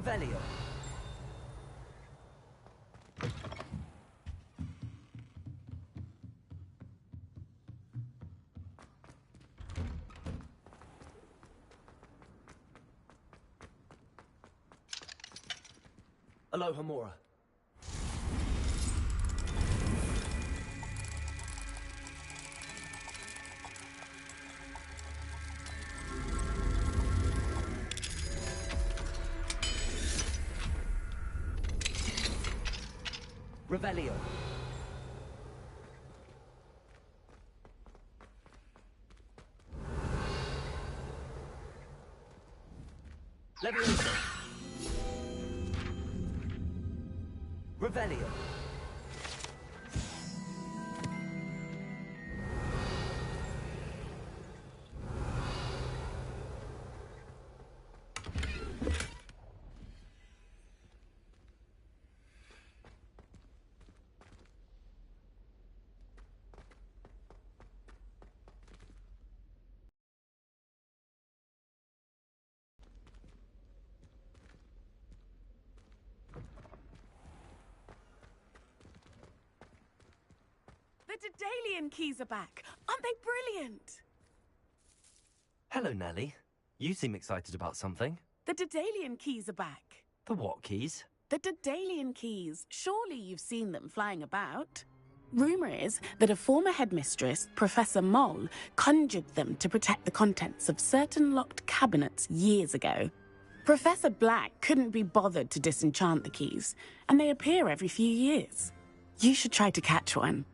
Revelio. Alohomora. Revelio. Levioso. Revelio. The Daedalian keys are back. Aren't they brilliant? Hello, Nellie. You seem excited about something. The Daedalian keys are back. The what keys? The Daedalian keys. Surely you've seen them flying about. Rumour is that a former headmistress, Professor Moll, conjured them to protect the contents of certain locked cabinets years ago. Professor Black couldn't be bothered to disenchant the keys, and they appear every few years. You should try to catch one.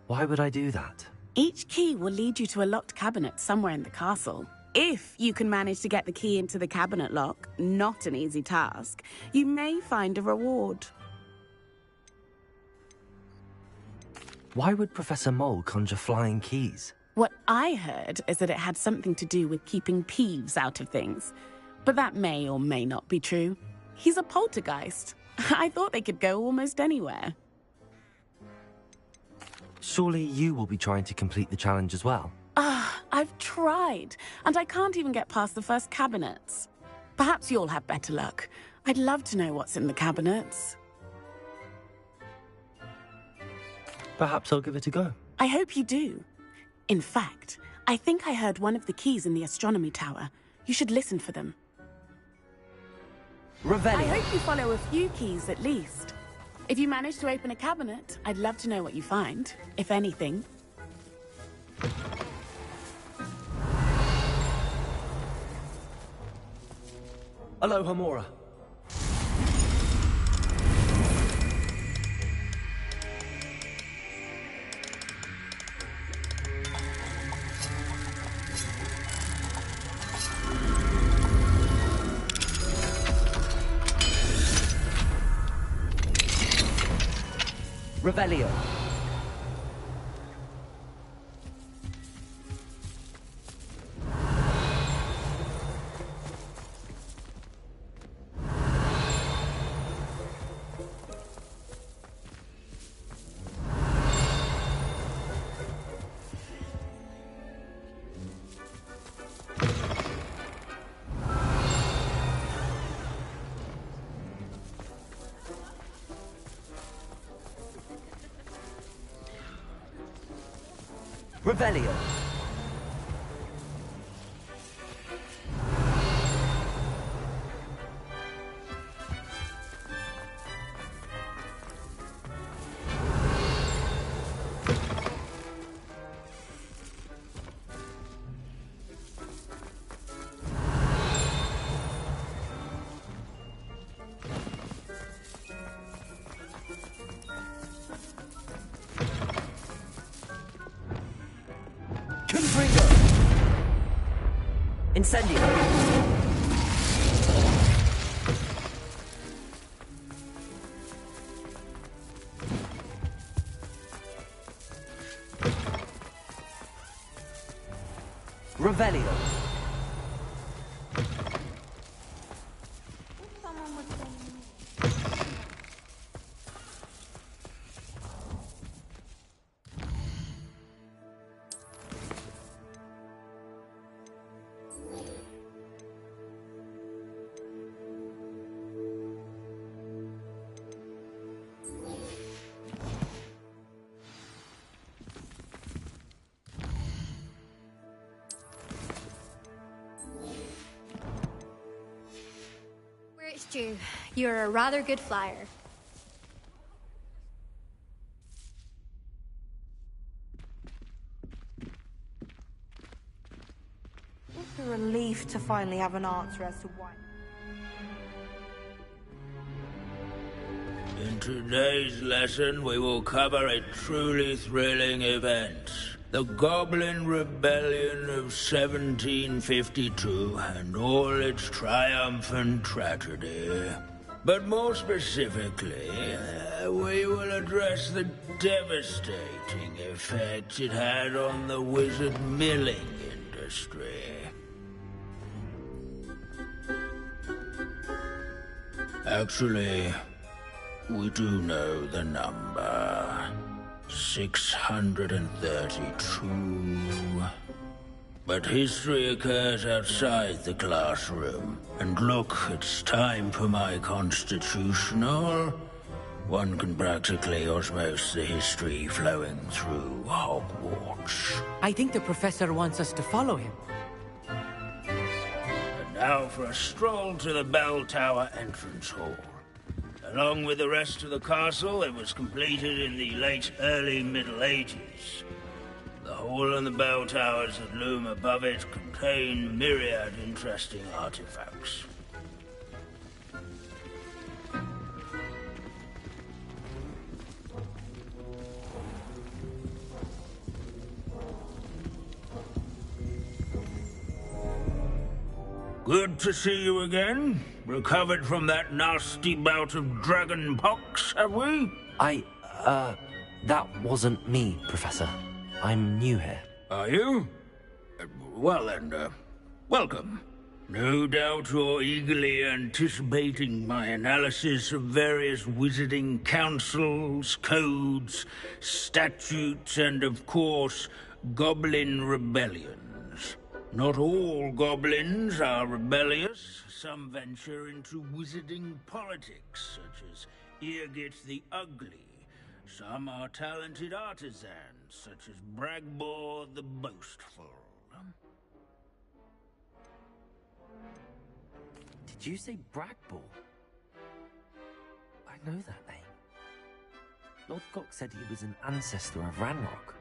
Why would I do that? Each key will lead you to a locked cabinet somewhere in the castle. If you can manage to get the key into the cabinet lock, not an easy task, you may find a reward. Why would Professor Mole conjure flying keys? What I heard is that it had something to do with keeping Peeves out of things. But that may or may not be true. He's a poltergeist. I thought they could go almost anywhere. Surely you will be trying to complete the challenge as well? I've tried, and I can't even get past the first cabinets. Perhaps you'll have better luck. I'd love to know what's in the cabinets. Perhaps I'll give it a go. I hope you do. In fact, I think I heard one of the keys in the astronomy tower. You should listen for them. Revelio. I hope you follow a few keys at least. If you manage to open a cabinet, I'd love to know what you find, if anything. Alohomora. Revelio. Revelio. Incendio. Revelio. Trust you. You're a rather good flyer. It's a relief to finally have an answer as to why. In today's lesson, we will cover a truly thrilling event. The Goblin Rebellion of 1752 and all its triumphant tragedy. But more specifically, we will address the devastating effect it had on the wizard milling industry. Actually, we do know the number. 632. But history occurs outside the classroom. And look, it's time for my constitutional. One can practically osmose the history flowing through Hogwarts. I think the professor wants us to follow him. And now for a stroll to the Bell Tower entrance hall. Along with the rest of the castle, it was completed in the early Middle Ages. The hall and the bell towers that loom above it contain myriad interesting artifacts. Good to see you again. Recovered from that nasty bout of dragon pox, have we? That wasn't me, Professor. I'm new here. Are you? Well then, welcome. No doubt you're eagerly anticipating my analysis of various wizarding councils, codes, statutes, and of course, goblin rebellions. Not all goblins are rebellious. Some venture into wizarding politics, such as Eargit the Ugly. Some are talented artisans, such as Bragbor the Boastful. Did you say Bragbor? I know that name. Lord Cox said he was an ancestor of Ranrock.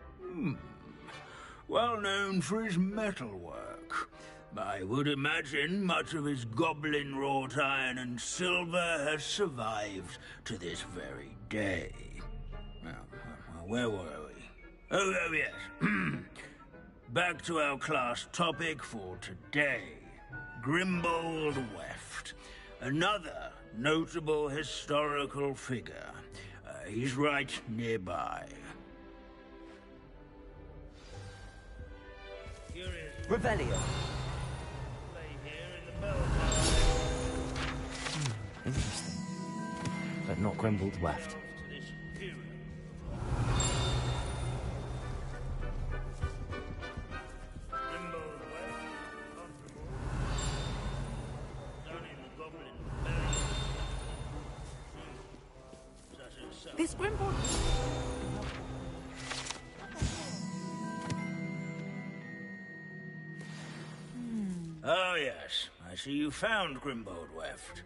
Well known for his metalwork. I would imagine much of his goblin wrought iron and silver has survived to this very day. Now, where were we? Oh yes. Back to our class topic for today. Grimbold Weft. Another notable historical figure. He's right nearby. Here is Revelio. Interesting. But not Grimbold Weft. This Grimbold... Oh yes, I see you found Grimbold Weft.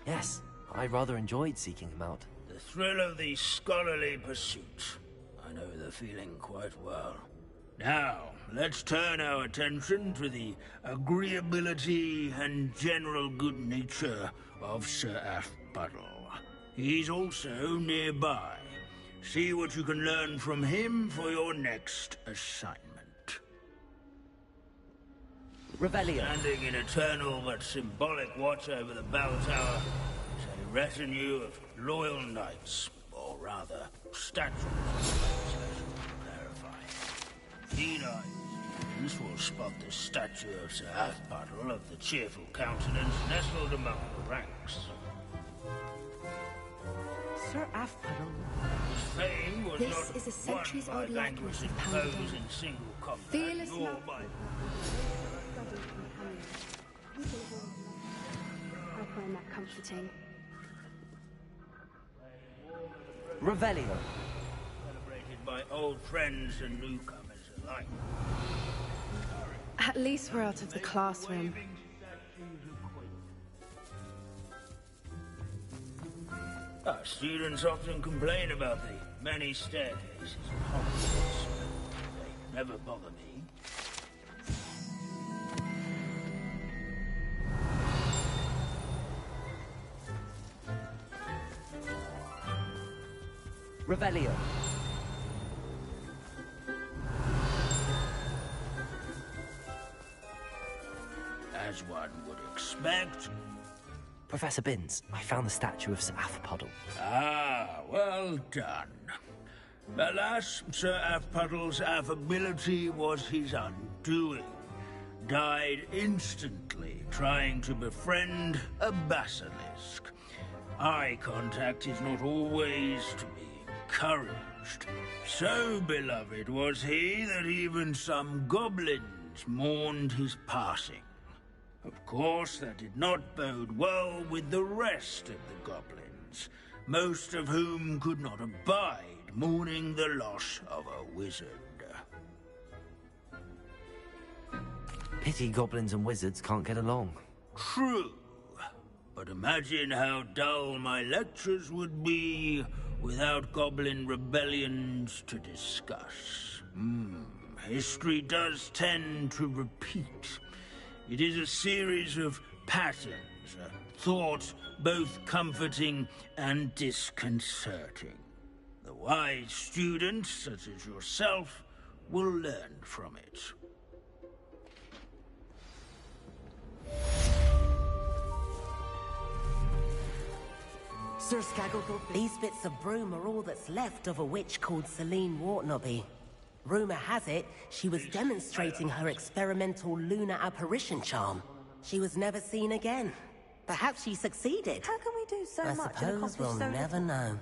Yes, I rather enjoyed seeking him out. The thrill of the scholarly pursuit. I know the feeling quite well. Now, let's turn our attention to the agreeability and general good nature of Sir Aphbuttle. He's also nearby. See what you can learn from him for your next assignment. Revelio. Standing in eternal but symbolic watch over the bell tower is a retinue of loyal knights, or rather, statues, clarify. Keen eyes will spot the statue of Sir Aphbuttle of the cheerful countenance nestled among the ranks. Sir Aphbuttle. His fame was This not is a centuries-old won by likeness of vanquishing Paladin. foes in single combat, Fearless nor love. by I find that comforting. Revelio. celebrated by old friends and newcomers alike. At least we're out of the classroom. Our students often complain about the many staircases at Hogwarts. They never bother me. Revelio. As one would expect. Professor Binns, I found the statue of Sir Afpuddle. Ah, well done. Alas, Sir Afpuddle's affability was his undoing. Died instantly trying to befriend a basilisk. Eye contact is not always to be encouraged. So beloved was he that even some goblins mourned his passing. Of course, that did not bode well with the rest of the goblins, most of whom could not abide mourning the loss of a wizard. Pity goblins and wizards can't get along. True. But imagine how dull my lectures would be without goblin rebellions to discuss. History does tend to repeat. It is a series of patterns, a thought both comforting and disconcerting. The wise students, such as yourself, will learn from it. Sir Skaggleton, these bits of broom are all that's left of a witch called Celine Wartnobby. Rumour has it, she was demonstrating her experimental lunar apparition charm. She was never seen again. Perhaps she succeeded. How can we do so I much and suppose accomplish we'll so never little? know.